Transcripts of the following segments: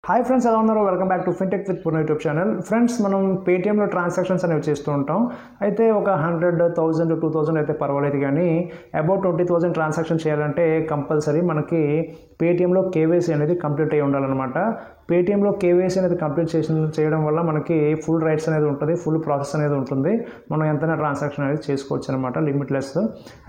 Hi friends, ఎలా ఉన్నారు? Welcome back to fintech with Purna YouTube channel. Friends, మనం పేటీఎంలో transactions అనేవి చేస్తూ ఉంటాం. అయితే ఒక 100,000 2,000 అయితే పర్వాలేదు, కానీ అబౌట్ 20,000 ట్రాన్సాక్షన్ చేయాలంటే కంపల్సరీ మనకి పేటీఎంలో కేవైసీ అనేది కంప్లీట్ అయ్యి ఉండాలన్నమాట. పేటీఎంలో కేవైసీ అనేది కంప్లీట్ చేయడం వల్ల మనకి ఫుల్ రైట్స్ అనేది ఉంటుంది, ఫుల్ ప్రాసెస్ అనేది ఉంటుంది. మనం ఎంతైనా ట్రాన్సాక్షన్ అనేది చేసుకోవచ్చు అనమాట, లిమిట్లెస్.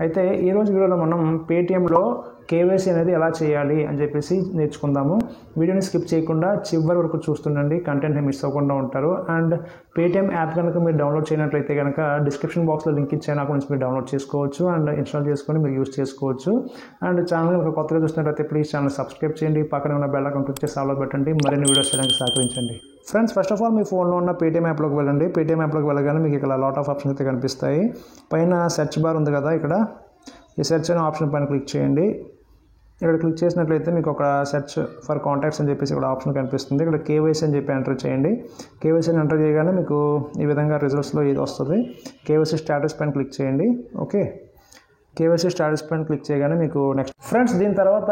అయితే ఈరోజు వీడియోలో మనం పేటీఎంలో కేవైసీ అనేది ఎలా చేయాలి అని చెప్పేసి నేర్చుకుందాము. వీడియోని స్కిప్ చేయకుండా చివరి వరకు చూస్తుండండి, కంటెంట్ని మిస్ అవ్వకుండా ఉంటారు. అండ్ పేటీఎం యాప్ కనుక మీరు డౌన్లోడ్ చేయనట్లయితే కనుక డిస్క్రిప్షన్ బాక్స్లో లింక్ ఇచ్చాను, అక్కడ నుంచి మీరు డౌన్లోడ్ చేసుకోవచ్చు అండ్ ఇన్స్టాల్ చేసుకొని మీరు యూస్ చేసుకోవచ్చు. అండ్ ఛానల్ కనుక కొత్తగా చూసినట్లయితే ప్లీజ్ ఛానల్ సబ్స్క్రైబ్ చేయండి, పక్కన ఉన్న బెల్ ఐకాన్ క్లిక్ చేసి ఆల్లో పెట్టండి, మరిన్ని వీడియోస్ చేయడానికి సహకరించండి. ఫ్రెండ్స్, ఫస్ట్ ఆఫ్ ఆల్ మీ ఫోన్లో ఉన్న పేటీఎం యాప్లోకి వెళ్ళండి. పేటీఎం యాప్లోకి వెళ్ళగానే మీకు ఇక్కడ లాట్ ఆఫ్ ఆప్షన్స్ అయితే కనిపిస్తాయి. పైన సెర్చ్ బార్ ఉంది కదా, ఇక్కడ ఈ సెర్చ్ అనే ఆప్షన్ పైన క్లిక్ చేయండి. ఇక్కడ క్లిక్ చేసినట్లయితే మీకు ఒక సెర్చ్ ఫర్ కాంటాక్ట్స్ అని చెప్పేసి ఇక్కడ ఆప్షన్ కనిపిస్తుంది. ఇక్కడ కేవైసీ అని చెప్పి ఎంటర్ చేయండి. కేవైసీని ఎంటర్ చేయగానే మీకు ఈ విధంగా రిజల్ట్స్లో ఇది వస్తుంది. కేవైసీ స్టేటస్ పైన క్లిక్ చేయండి. ఓకే, కేవైసీ స్టేటస్ పైన క్లిక్ చేయగానే మీకు నెక్స్ట్ ఫ్రెండ్స్ దీని తర్వాత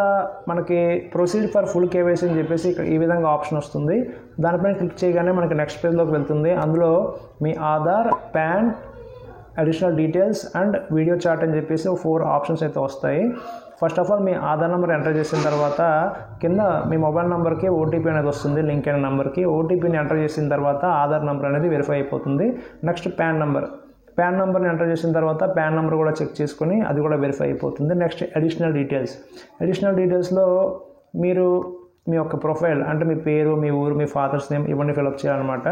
మనకి ప్రొసీడ్ ఫర్ ఫుల్ కేవైసీ అని చెప్పేసి ఇక్కడ ఈ విధంగా ఆప్షన్ వస్తుంది. దానిపైన క్లిక్ చేయగానే మనకి నెక్స్ట్ పేజ్లోకి వెళ్తుంది. అందులో మీ Aadhaar, PAN, additional details and video chat అని చెప్పేసి 4 ఆప్షన్స్ అయితే వస్తాయి. ఫస్ట్ ఆఫ్ ఆల్ మీ ఆధార్ నెంబర్ ఎంటర్ చేసిన తర్వాత కింద మీ మొబైల్ నెంబర్కి ఓటీపీ అనేది వస్తుంది, లింక్ అయిన నెంబర్కి. ఓటీపీని ఎంటర్ చేసిన తర్వాత ఆధార్ నెంబర్ అనేది వెరిఫై అయిపోతుంది. నెక్స్ట్ పాన్ నెంబర్ని ఎంటర్ చేసిన తర్వాత పాన్ నెంబర్ కూడా చెక్ చేసుకొని అది కూడా వెరిఫై అయిపోతుంది. నెక్స్ట్ అడిషనల్ డీటెయిల్స్లో మీరు మీ యొక్క ప్రొఫైల్ అంటే మీ పేరు, మీ ఊరు, మీ ఫాదర్స్ నేమ్ ఇవన్నీ ఫిలప్ చేయాలన్నమాట.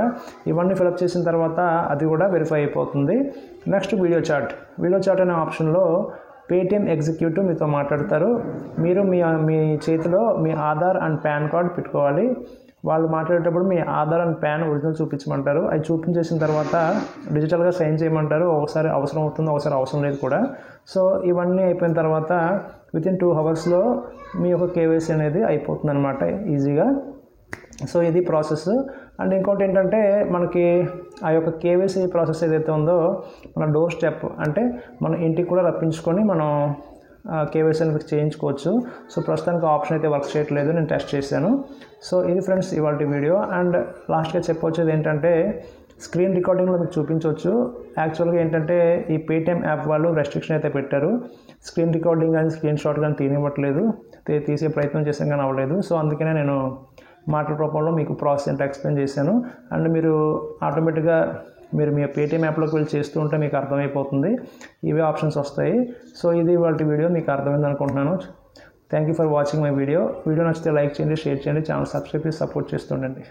ఇవన్నీ ఫిలప్ చేసిన తర్వాత అది కూడా వెరిఫై అయిపోతుంది. నెక్స్ట్ వీడియో చాట్ అనే ఆప్షన్లో పేటీఎం ఎగ్జిక్యూటివ్ మీతో మాట్లాడతారు. మీరు మీ చేతిలో మీ ఆధార్ అండ్ పాన్ కార్డ్ పెట్టుకోవాలి. వాళ్ళు మాట్లాడేటప్పుడు మీ ఆధార్ అండ్ పాన్ ఒరిజినల్ చూపించమంటారు. అవి చూపించేసిన తర్వాత డిజిటల్గా సైన్ చేయమంటారు. ఒకసారి అవసరం అవుతుంది, ఒకసారి అవసరం లేదు కూడా. సో ఇవన్నీ అయిపోయిన తర్వాత వితిన్ 2 అవర్స్లో మీ యొక్క కేవైసీ అనేది అయిపోతుంది అనమాట, ఈజీగా. సో ఇది ప్రాసెస్. అండ్ ఇంకోటి ఏంటంటే మనకి ఆ యొక్క కేవైసీ ప్రాసెస్ ఏదైతే ఉందో మన డోర్ స్టెప్ అంటే మన ఇంటికి కూడా రప్పించుకొని మనం కేవైసీ అనేది చేయించుకోవచ్చు. సో ప్రస్తుతానికి ఆప్షన్ అయితే వర్క్ చేయట్లేదు, నేను టెస్ట్ చేశాను. సో ఇది ఫ్రెండ్స్ ఇవాళ వీడియో. అండ్ లాస్ట్గా చెప్పొచ్చేది ఏంటంటే స్క్రీన్ రికార్డింగ్లో మీకు చూపించవచ్చు. యాక్చువల్గా ఏంటంటే ఈ పేటీఎం యాప్ వాళ్ళు రెస్ట్రిక్షన్ అయితే పెట్టారు. స్క్రీన్ రికార్డింగ్ కానీ స్క్రీన్ షాట్ కానీ తీనివ్వట్లేదు, తీసే ప్రయత్నం చేసాం కానీ అవ్వలేదు. సో అందుకనే నేను మాటల రూపంలో మీకు ప్రాసెస్ ఏంటో ఎక్స్ప్లెయిన్ చేశాను. అండ్ మీరు ఆటోమేటిక్గా మీ పేటీఎం యాప్లోకి వెళ్ళి చేస్తూ ఉంటే మీకు అర్థమైపోతుంది, ఇవే ఆప్షన్స్ వస్తాయి. సో ఇది వాళ్ళ వీడియో, మీకు అర్థమైంది అనుకుంటున్నాను. Thank you for watching my video. నచ్చితే లైక్ చేయండి, షేర్ చేయండి, ఛానల్ సబ్స్క్రైబ్ చేసి సపోర్ట్ చేస్తుండండి.